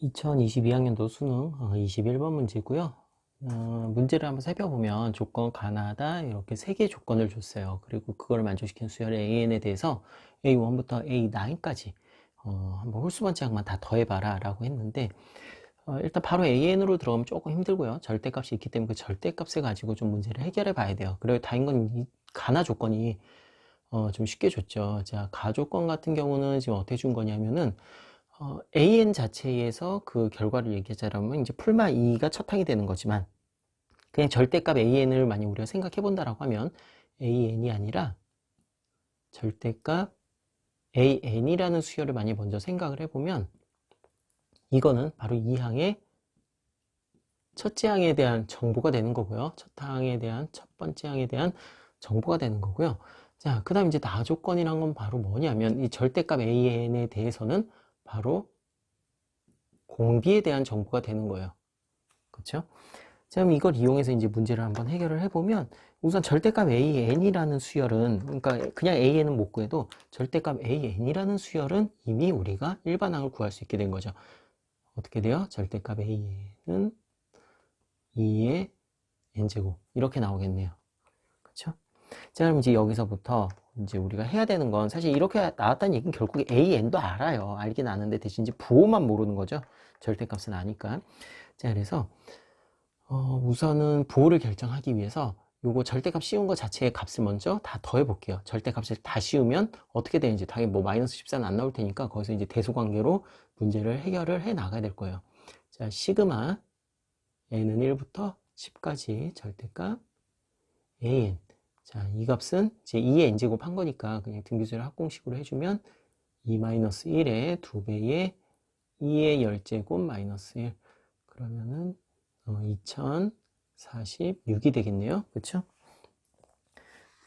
2022학년도 수능 21번 문제고요. 문제를 한번 살펴보면 조건 가나다 이렇게 세 개의 조건을 줬어요. 그리고 그걸 만족시키는 수열 AN에 대해서 A1부터 A9까지 한번 홀수번째항만 다 더해봐라 라고 했는데 일단 바로 AN으로 들어가면 조금 힘들고요. 절대값이 있기 때문에 그 절대값을 가지고 좀 문제를 해결해 봐야 돼요. 그리고 다행인 건 이 가나 조건이 좀 쉽게 줬죠. 자, 가조건 같은 경우는 지금 어떻게 준 거냐면은 AN 자체에서 그 결과를 얘기하자면 이제 풀마 2가 첫 항이 되는 거지만 그냥 절대값 AN을 만약 우리가 생각해 본다라고 하면 AN이 아니라 절대값 AN이라는 수열을 많이 먼저 생각을 해보면 이거는 바로 이 항의 첫째 항에 대한 정보가 되는 거고요. 첫 항에 대한 첫 번째 항에 대한 정보가 되는 거고요. 자, 그 다음 이제 나조건이란 건 바로 뭐냐면 이 절대값 AN에 대해서는 바로 공비에 대한 정보가 되는 거예요. 그렇죠? 자, 그럼 이걸 이용해서 이제 문제를 한번 해결을 해보면 우선 절대값 AN이라는 수열은 그러니까 그냥 AN은 못 구해도 절대값 AN이라는 수열은 이미 우리가 일반항을 구할 수 있게 된 거죠. 어떻게 돼요? 절대값 AN은 2의 n제곱 이렇게 나오겠네요. 그렇죠? 자, 그럼 이제 여기서부터 이제 우리가 해야 되는 건 사실 이렇게 나왔다는 얘기는 결국에 AN도 알아요. 알긴 아는데 대신 이제 부호만 모르는 거죠. 절대값은 아니까. 자, 그래서 우선은 부호를 결정하기 위해서 요거 절대값 씌운 거 자체의 값을 먼저 다 더해 볼게요. 절대값을 다 씌우면 어떻게 되는지 당연히 뭐 마이너스 14는 안 나올 테니까 거기서 이제 대소관계로 문제를 해결을 해 나가야 될 거예요. 자, 시그마 n은 1부터 10까지 절대값 an. 자, 이 값은 이제 2의 n제곱 한 거니까 그냥 등기수열 합공식으로 해주면 2-1의 2배의 2의 10제곱 마이너스 1. 그러면은 2046이 되겠네요. 그렇죠?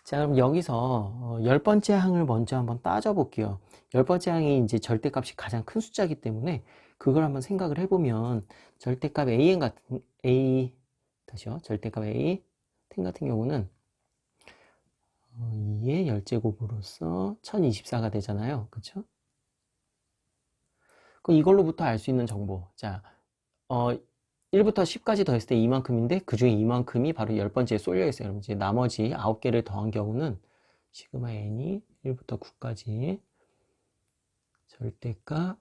자, 그럼 여기서 10번째 항을 먼저 한번 따져볼게요. 10번째 항이 이제 절대값이 가장 큰 숫자이기 때문에 그걸 한번 생각을 해보면 절대값 AN 같은 다시요. 절대값 A 10 같은 경우는 2의 10제곱으로서 1024가 되잖아요. 그렇죠? 그럼 이걸로부터 알 수 있는 정보. 자, 1부터 10까지 더했을 때 이만큼인데 그 중에 이만큼이 바로 10번째에 쏠려 있어요. 그럼 이제 나머지 9개를 더한 경우는 시그마 n이 1부터 9까지 절대값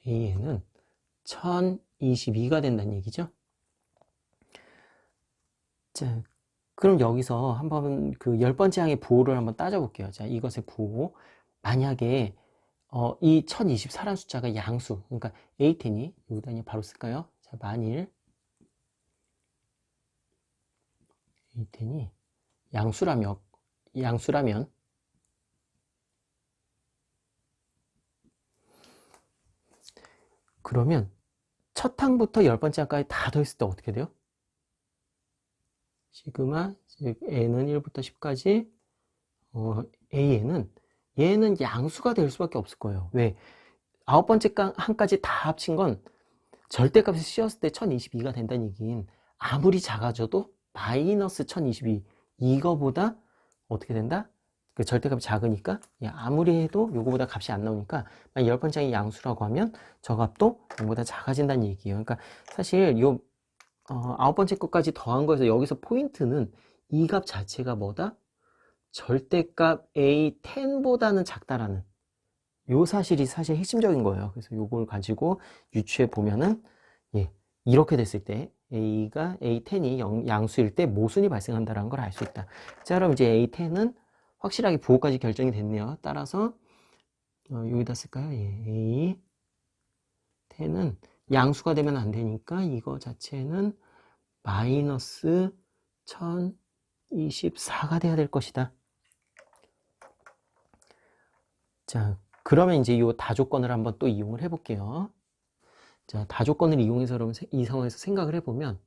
an은 1022가 된다는 얘기죠. 자, 그럼 여기서 한번 그 10번째 항의 부호를 한번 따져볼게요. 자, 이것의 부호. 만약에 이 1024라는 숫자가 양수, 그러니까 A10이 여기다 바로 쓸까요? 자, 만일 A10이 양수라면 그러면 첫 항부터 10번째 항까지 다 더했을 때 어떻게 돼요? 시그마, 즉 n은 1부터 10까지 얘는 양수가 될 수밖에 없을 거예요. 왜? 9번째 항까지 다 합친 건 절대값을 씌웠을 때 1022가 된다는 얘기는 아무리 작아져도 마이너스 1022 이거보다 어떻게 된다? 그 절대값이 작으니까 아무리 해도 요거보다 값이 안 나오니까 10번째 항이 양수라고 하면 저 값도 이거보다 작아진다는 얘기예요. 그러니까 사실 요 9번째 것까지 더한 거에서 여기서 포인트는 이 값 자체가 뭐다? 절대값 A10보다는 작다라는 요 사실이 사실 핵심적인 거예요. 그래서 요걸 가지고 유추해 보면은 이렇게 됐을 때 A10이 양수일 때 모순이 발생한다는 걸 알 수 있다. 자, 그럼 이제 A10은 확실하게 부호까지 결정이 됐네요. 따라서 여기다 쓸까요? A10은 양수가 되면 안 되니까 이거 자체는 마이너스 1024가 돼야 될 것이다. 자, 그러면 이제 이 다조건을 한번 또 이용을 해볼게요. 자, 다조건을 이용해서 그러면 이 상황에서 생각을 해보면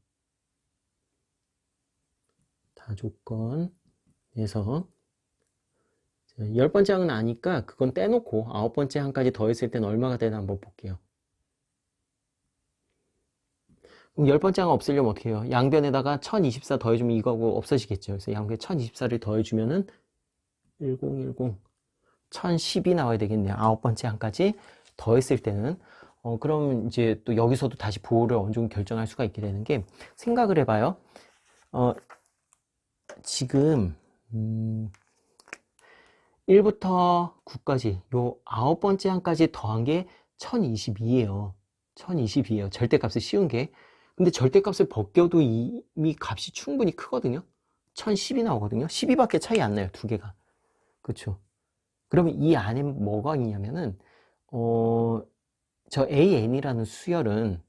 다조건에서 10번째 항은 아니까 그건 떼놓고 9번째 항까지 더했을 때는 얼마가 되나 한번 볼게요. 그럼 10번째 항 없애려면 어떻게 해요? 양변에다가 1024 더해주면 이거하고 없어지겠죠. 그래서 양변에 1024를 더해주면은 1010 1012 나와야 되겠네요. 9번째 항까지 더했을 때는 그럼 이제 또 여기서도 다시 보호를 어느 정도 결정할 수가 있게 되는 게, 생각을 해봐요. 지금 1부터 9까지 요 9번째 항까지 더한 게 1022예요. 1022예요. 절대값을 씌운 게. 근데 절대값을 벗겨도 이미 값이 충분히 크거든요. 1010이 나오거든요. 12밖에 차이 안 나요. 두 개가. 그쵸? 그러면 이 안에 뭐가 있냐면은 저 AN이라는 수열은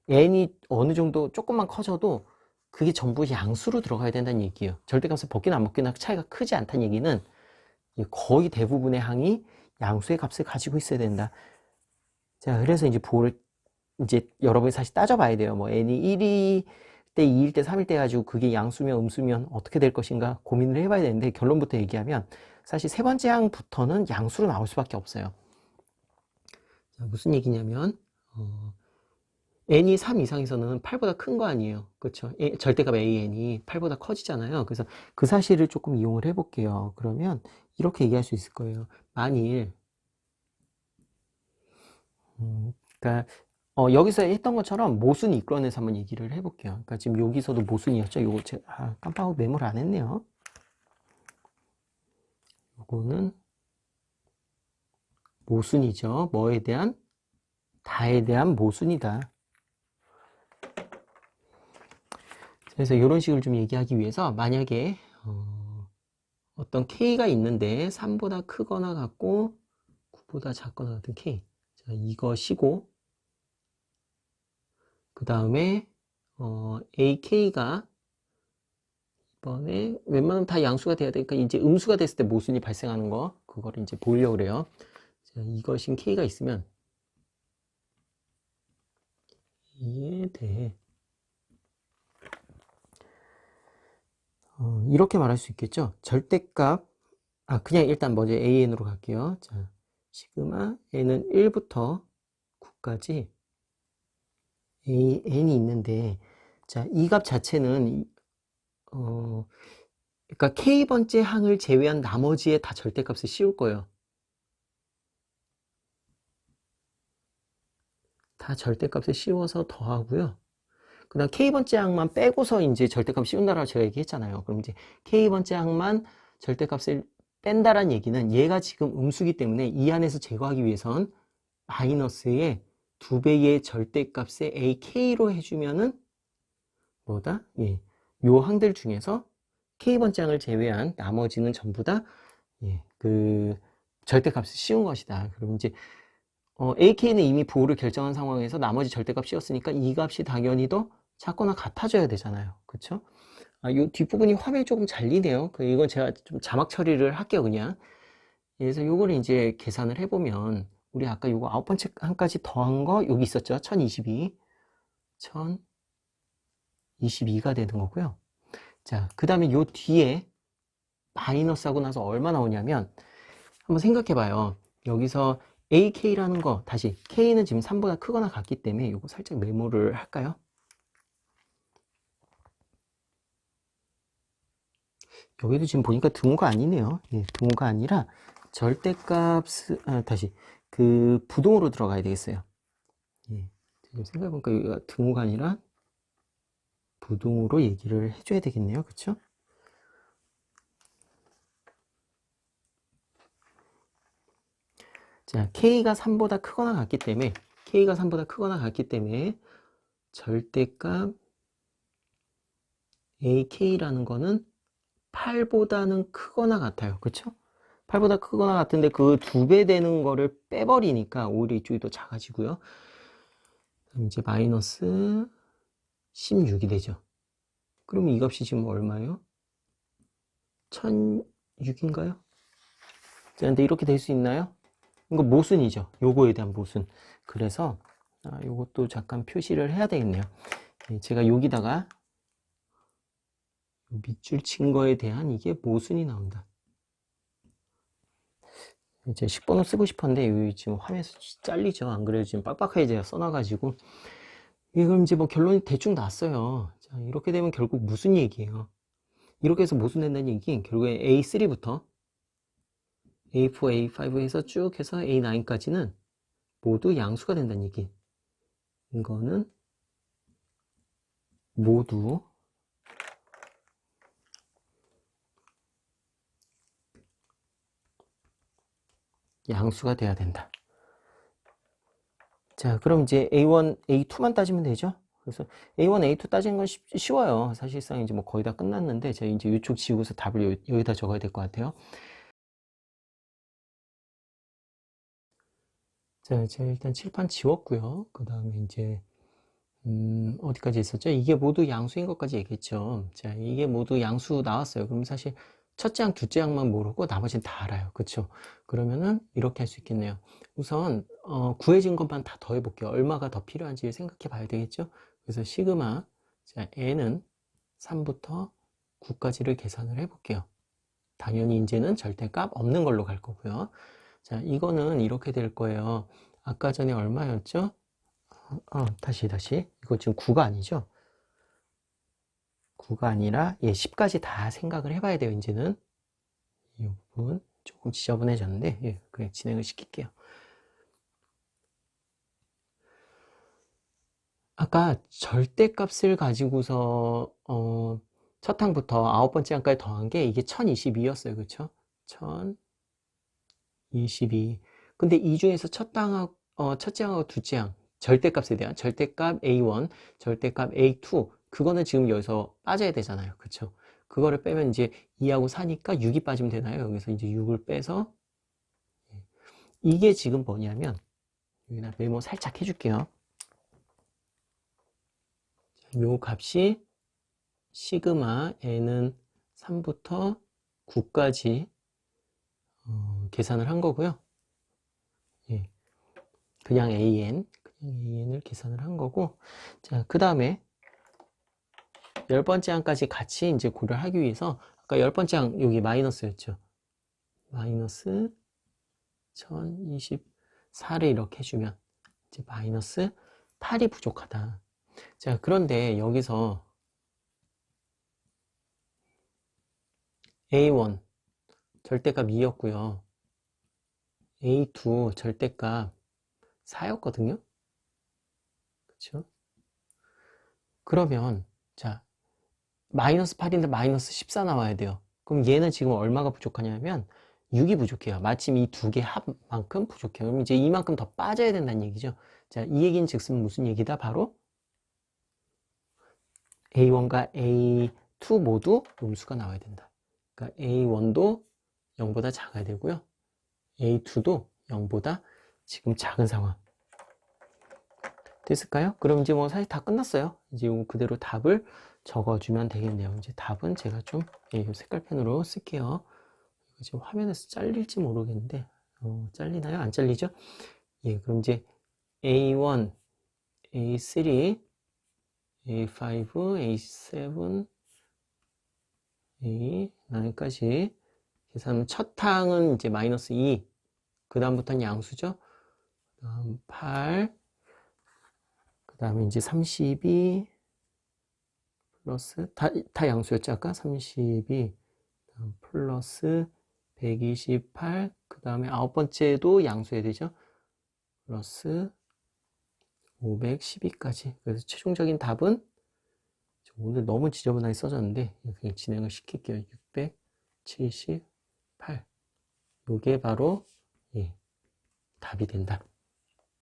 n이 어느 정도 조금만 커져도 그게 전부 양수로 들어가야 된다는 얘기예요. 절대값을 벗기나 안 벗기나 차이가 크지 않다는 얘기는 거의 대부분의 항이 양수의 값을 가지고 있어야 된다. 자, 그래서 이제 보호를 이제 여러분이 사실 따져봐야 돼요. 뭐 n이 1일 때, 2일 때, 3일 때 가지고 그게 양수면 음수면 어떻게 될 것인가 고민을 해봐야 되는데, 결론부터 얘기하면 사실 세 번째 항부터는 양수로 나올 수밖에 없어요. 자, 무슨 얘기냐면 n이 3 이상에서는 8보다 큰 거 아니에요. 그렇죠? 절대값 an이 8보다 커지잖아요. 그래서 그 사실을 조금 이용을 해볼게요. 그러면 이렇게 얘기할 수 있을 거예요. 만일 그러니까 여기서 했던 것처럼 모순이 이끌어내서 한번 얘기를 해볼게요. 그러니까 지금 여기서도 모순이었죠. 요거 제가 깜빡하고 메모를 안 했네요. 요거는 모순이죠. 뭐에 대한? 다에 대한 모순이다. 그래서 이런 식으로 좀 얘기하기 위해서, 만약에 어떤 k가 있는데 3보다 크거나 같고 9보다 작거나 같은 k, 자, 이것이고, 그 다음에 ak가 이번에 웬만하면 다 양수가 돼야 되니까 이제 음수가 됐을 때 모순이 발생하는 거, 그거를 이제 보려고 그래요. 자, 이것인 k가 있으면 이에 대해 이렇게 말할 수 있겠죠. 절대값, 그냥 일단 먼저 an으로 갈게요. 자, 시그마 n은 1부터 9까지 n이 있는데, 자, 이 값 자체는 그러니까 k번째 항을 제외한 나머지에 다 절대값을 씌울 거예요. 다 절대값을 씌워서 더하고요. 그 다음 k번째 항만 빼고서 이제 절대값 씌운다라고 제가 얘기했잖아요. 그럼 이제 k번째 항만 절대값을 뺀다란 얘기는 얘가 지금 음수기 때문에 이 안에서 제거하기 위해선 마이너스의 2배의 절대값의 ak로 해주면은 뭐다? 예, 요 항들 중에서 k번째 항을 제외한 나머지는 전부 다 그 절대값을 씌운 것이다. 그럼 이제 ak는 이미 보호를 결정한 상황에서 나머지 절대값 씌웠으니까 이 값이 당연히 더 작거나 같아져야 되잖아요. 그쵸? 이 뒷부분이 화면이 조금 잘리네요. 이건 제가 좀 자막 처리를 할게요, 그냥. 그래서 요거를 이제 계산을 해보면, 우리 아까 요거 9번째 항까지 더한 거 여기 있었죠? 1022. 1022가 되는 거고요. 자, 그 다음에 요 뒤에 마이너스 하고 나서 얼마 나오냐면, 한번 생각해 봐요. 여기서 ak라는 거, 다시 k는 지금 3보다 크거나 같기 때문에 요거 살짝 메모를 할까요? 여기도 지금 보니까 등호가 아니네요. 예, 등호가 아니라 절대값, 다시 그 부동으로 들어가야 되겠어요. 예, 지금 생각해보니까 여기가 등호가 아니라 부동으로 얘기를 해줘야 되겠네요. 그쵸? 자, k가 3보다 크거나 같기 때문에, k가 3보다 크거나 같기 때문에 절대값 ak라는 거는 8보다는 크거나 같아요. 그쵸? 8보다 크거나 같은데 그 2배 되는 거를 빼버리니까 오히려 이쪽이 더 작아지고요. 이제 마이너스 16이 되죠. 그러면 이 값이 지금 얼마예요? 1006인가요? 자, 근데 이렇게 될 수 있나요? 이거 모순이죠. 요거에 대한 모순. 그래서 요것도 잠깐 표시를 해야 되겠네요. 제가 여기다가 밑줄 친 거에 대한 이게 모순이 나온다. 이제 10번을 쓰고 싶었는데 여기 지금 화면에서 잘리죠. 안 그래도 지금 빡빡하게 제가 써놔가지고, 이건 이제 뭐 결론이 대충 났어요. 자, 이렇게 되면 결국 무슨 얘기예요? 이렇게 해서 모순된다는 얘기, 결국에 A3부터 A4, A5 해서 쭉 해서 A9까지는 모두 양수가 된다는 얘기. 이거는 모두 양수가 돼야 된다. 자, 그럼 이제 A1, A2만 따지면 되죠? 그래서 A1, A2 따지는 건 쉬워요. 사실상 이제 뭐 거의 다 끝났는데, 제가 이제 이쪽 지우고서 답을 여기다 적어야 될 것 같아요. 자, 제가 일단 칠판 지웠고요. 그 다음에 이제, 어디까지 있었죠? 이게 모두 양수인 것까지 얘기했죠. 자, 이게 모두 양수 나왔어요. 그럼 사실 첫째 항, 둘째 항만 모르고 나머지는 다 알아요. 그쵸? 그러면은 이렇게 할 수 있겠네요. 우선, 구해진 것만 다 더해 볼게요. 얼마가 더 필요한지 생각해 봐야 되겠죠? 그래서 시그마, 자, n은 3부터 9까지를 계산을 해 볼게요. 당연히 이제는 절대값 없는 걸로 갈 거고요. 자, 이거는 이렇게 될 거예요. 아까 전에 얼마였죠? 다시. 이거 지금 9가 아니죠? 9가 아니라, 10까지 다 생각을 해봐야 돼요, 이제는. 이 부분 조금 지저분해졌는데, 그냥 진행을 시킬게요. 아까 절대값을 가지고서, 첫 항부터 아홉 번째 항까지 더한 게 이게 1022였어요. 그쵸? 1022. 근데 이 중에서 첫째 항하고 둘째 항, 절대값에 대한 절대값 A1, 절대값 A2, 그거는 지금 여기서 빠져야 되잖아요. 그쵸? 그거를 빼면 이제 2하고 4니까 6이 빠지면 되나요? 여기서 이제 6을 빼서, 이게 지금 뭐냐면, 여기다 메모 살짝 해줄게요. 요 값이 시그마 n은 3부터 9까지 계산을 한 거고요. 그냥 an을 계산을 한 거고, 자, 그 다음에 10번째 항까지 같이 이제 고려를 하기 위해서, 아까 10번째 항 여기 마이너스였죠. 마이너스 1024를 이렇게 해주면 이제 마이너스 8이 부족하다. 자, 그런데 여기서 A1 절대값 2였고요. A2 절대값 4였거든요. 그렇죠? 그러면 자, 마이너스 8인데 마이너스 14 나와야 돼요. 그럼 얘는 지금 얼마가 부족하냐면 6이 부족해요. 마침 이 두 개 합만큼 부족해요. 그럼 이제 이만큼 더 빠져야 된다는 얘기죠. 자, 이 얘기는 즉슨 무슨 얘기다? 바로 A1과 A2 모두 음수가 나와야 된다. 그러니까 A1도 0보다 작아야 되고요. A2도 0보다 지금 작은 상황. 됐을까요? 그럼 이제 뭐 사실 다 끝났어요. 이제 이거 그대로 답을 적어주면 되겠네요. 이제 답은 제가 좀, 이 색깔펜으로 쓸게요. 지금 화면에서 잘릴지 모르겠는데, 잘리나요? 안 잘리죠? 그럼 이제 A1, A3, A5, A7, A9까지 계산하면 첫 항은 이제 마이너스 2, 그 다음부터는 양수죠? 그 다음 8, 그 다음에 이제 32, 플러스, 다 양수였죠, 아까? 32, 플러스 128, 그 다음에 아홉 번째도 양수해야 되죠? 플러스 512까지. 그래서 최종적인 답은, 오늘 너무 지저분하게 써졌는데, 그냥 진행을 시킬게요. 678. 요게 바로, 답이 된다.